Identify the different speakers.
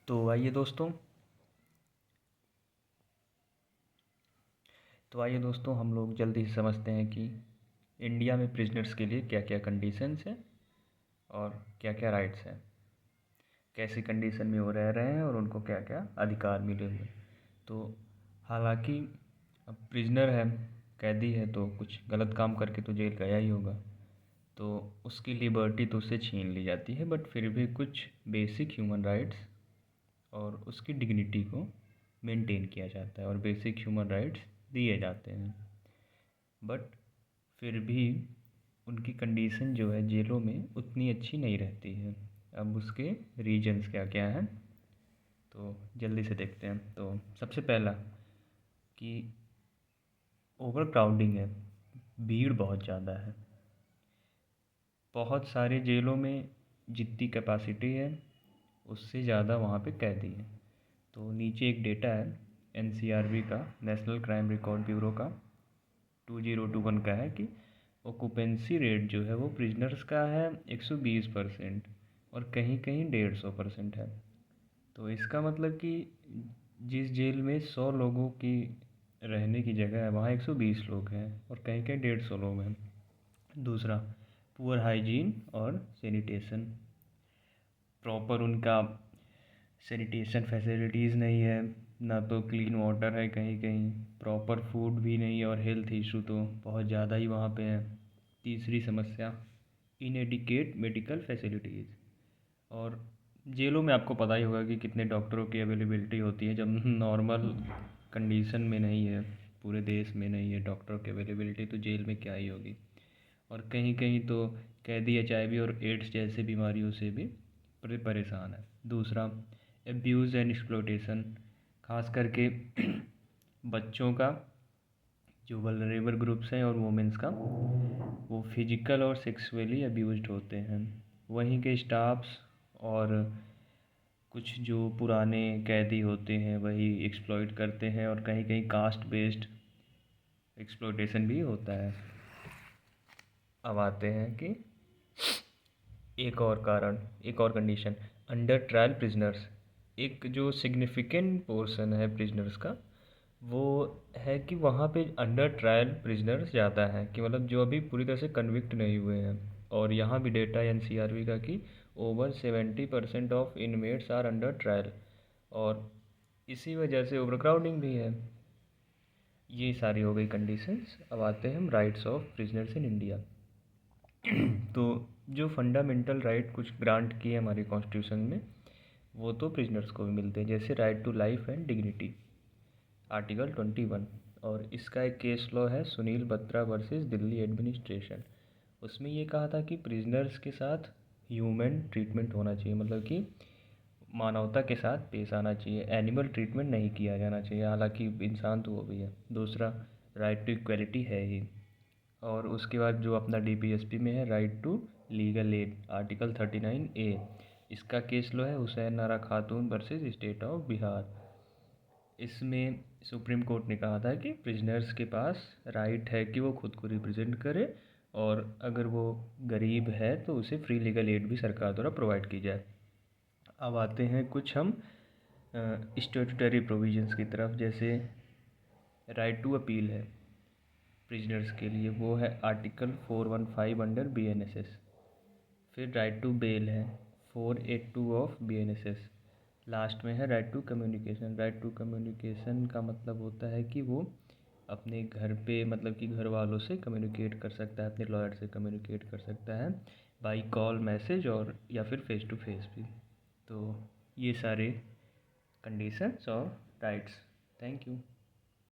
Speaker 1: तो आइए दोस्तों हम लोग जल्दी से समझते हैं कि इंडिया में प्रिजनर्स के लिए क्या क्या कंडीशंस हैं और क्या क्या राइट्स हैं, कैसी कंडीशन में वो रह रहे हैं और उनको क्या क्या अधिकार मिले हुए। तो हालांकि अब प्रिजनर है, कैदी है, तो कुछ गलत काम करके तो जेल गया ही होगा, तो उसकी लिबर्टी तो उससे छीन ली जाती है, बट फिर भी कुछ बेसिक ह्यूमन राइट्स और उसकी डिग्निटी को मेंटेन किया जाता है और बेसिक ह्यूमन राइट्स दिए जाते हैं। बट फिर भी उनकी कंडीशन जो है जेलों में उतनी अच्छी नहीं रहती है। अब उसके रीजंस क्या क्या हैं तो जल्दी से देखते हैं। तो सबसे पहला कि ओवर क्राउडिंग है, भीड़ बहुत ज़्यादा है। बहुत सारे जेलों में जितनी कैपेसिटी है उससे ज़्यादा वहाँ पे कैदी हैं। तो नीचे एक डेटा है NCRB का, नेशनल क्राइम रिकॉर्ड ब्यूरो का, 2021 का है कि ऑक्यूपेंसी रेट जो है वो प्रिजनर्स का है 120% और कहीं कहीं 150% है। तो इसका मतलब कि जिस जेल में 100 लोगों की रहने की जगह है वहाँ 120 लोग हैं और कहीं कहीं 150 लोग हैं। दूसरा, पुअर हाइजीन और सैनिटेशन, प्रॉपर उनका सैनिटेशन फैसिलिटीज़ नहीं है, ना तो क्लीन वाटर है, कहीं कहीं प्रॉपर फूड भी नहीं है और हेल्थ इशू तो बहुत ज़्यादा ही वहाँ पे है। तीसरी समस्या, इनएडिकेट मेडिकल फैसिलिटीज़, और जेलों में आपको पता ही होगा कि कितने डॉक्टरों की अवेलेबिलिटी होती है। जब नॉर्मल कंडीशन में नहीं है, पूरे देश में नहीं है डॉक्टरों की अवेलेबिलिटी, तो जेल में क्या ही होगी। और कहीं कहीं तो कैदी HIV और एड्स जैसे बीमारियों से भी परेशान है। दूसरा, एब्यूज़ एंड एक्सप्लॉयटेशन, खास करके बच्चों का, जो वल्नरेबल ग्रुप्स हैं और वुमेंस का, वो फिजिकल और सेक्सुअली अब्यूज्ड होते हैं। वहीं के स्टाफ्स और कुछ जो पुराने कैदी होते हैं वही एक्सप्लॉइट करते हैं और कहीं कहीं कास्ट बेस्ड एक्सप्लॉयटेशन भी होता है। अब आते हैं कि एक और कंडीशन, अंडर ट्रायल प्रिजनर्स। एक जो सिग्निफिकेंट पोर्शन है प्रिजनर्स का वो है कि वहाँ पे अंडर ट्रायल प्रिजनर्स ज़्यादा हैं, कि मतलब जो अभी पूरी तरह से कन्विक्ट नहीं हुए हैं। और यहाँ भी डेटा है NCRB का कि over 70% of inmates are under trial, और इसी वजह से ओवर क्राउडिंग भी है। ये सारी हो गई कंडीशंस। अब आते हैं हम rights of prisoners in India. तो जो फंडामेंटल राइट कुछ ग्रांट किए हमारे कॉन्स्टिट्यूशन में वो तो प्रिजनर्स को भी मिलते हैं, जैसे right to life and dignity, article 21। और इसका एक केस लॉ है सुनील बत्रा वर्सेस दिल्ली एडमिनिस्ट्रेशन। उसमें ये कहा था कि प्रिजनर्स के साथ ह्यूमन ट्रीटमेंट होना चाहिए, मतलब कि मानवता के साथ पेश आना चाहिए, एनिमल ट्रीटमेंट नहीं किया जाना चाहिए, हालांकि इंसान तो वो भी है। दूसरा, राइट टू इक्वलिटी है ही। और उसके बाद जो अपना DPSP में है right to legal aid, article 39A, इसका केस लो है हुसैन नारा खातून वर्सेस स्टेट ऑफ बिहार। इसमें सुप्रीम कोर्ट ने कहा था कि प्रिजनर्स के पास राइट है कि वो खुद को रिप्रेजेंट करे, और अगर वो गरीब है तो उसे फ्री लीगल एड भी सरकार द्वारा प्रोवाइड की जाए। अब आते हैं कुछ हम स्टैट्यूटरी प्रोविजंस की तरफ, जैसे राइट टू अपील है प्रिजनर्स के लिए, वो है आर्टिकल 415 अंडर BNSS। फिर राइट टू बेल है 482 ऑफ BNSS। लास्ट में है right to communication. Right to communication का मतलब होता है कि वो अपने घर पे, मतलब कि घर वालों से कम्युनिकेट कर सकता है, अपने लॉयर से कम्युनिकेट कर सकता है बाई कॉल, मैसेज और या फिर फेस टू फेस भी। तो ये सारे कंडीशंस और राइट्स। Thank you.